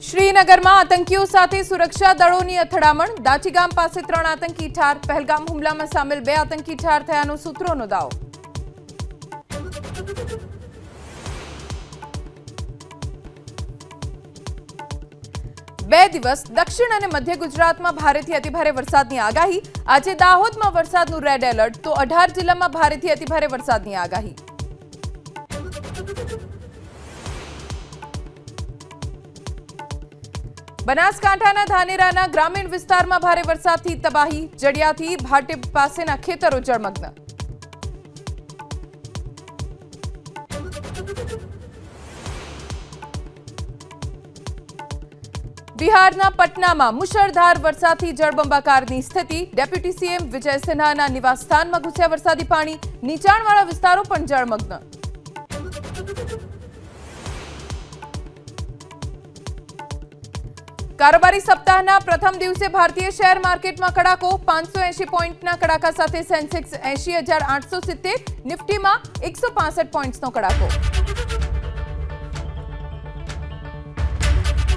શ્રીનગરમાં આતંકીઓ સાથે સુરક્ષા દળોની અથડામણ. દાચી ગામ પાસે 3 આતંકી ઠાર. પહેલગામ હુમલામાં સામેલ 2 આતંકી ઠાર થયાનો સૂત્રોનો દાવો. બે દિવસ દક્ષિણ અને મધ્ય ગુજરાતમાં ભારેથી અતિભારે વરસાદની આગાહી. આજે દાહોદમાં વરસાદનું રેડ એલર્ટ તો 18 જિલ્લામાં ભારેથી અતિભારે વરસાદની આગાહી. બનાસકાંઠાના ધાનેરાના ગ્રામીણ વિસ્તારમાં ભારે વરસાદથી તબાહી. જડિયાથી ભાટે પાસેના ખેતરો જળમગ્ન. બિહારના પટનામાં મુશળધાર વરસાદથી જળબંબાકારની સ્થિતિ. ડેપ્યુટી સીએમ વિજય સિન્હાના નિવાસસ્થાનમાં ઘૂસ્યા વરસાદી પાણી. નીચાણવાળા વિસ્તારો પણ જળમગ્ન. કારોબારી સપ્તાહના પ્રથમ દિવસે ભારતીય શેર માર્કેટમાં કડાકો. 580 પોઈન્ટના કડાકા સાથે સેન્સેક્સ 80,870, નિફ્ટીમાં 165 પોઈન્ટ્સનો કડાકો.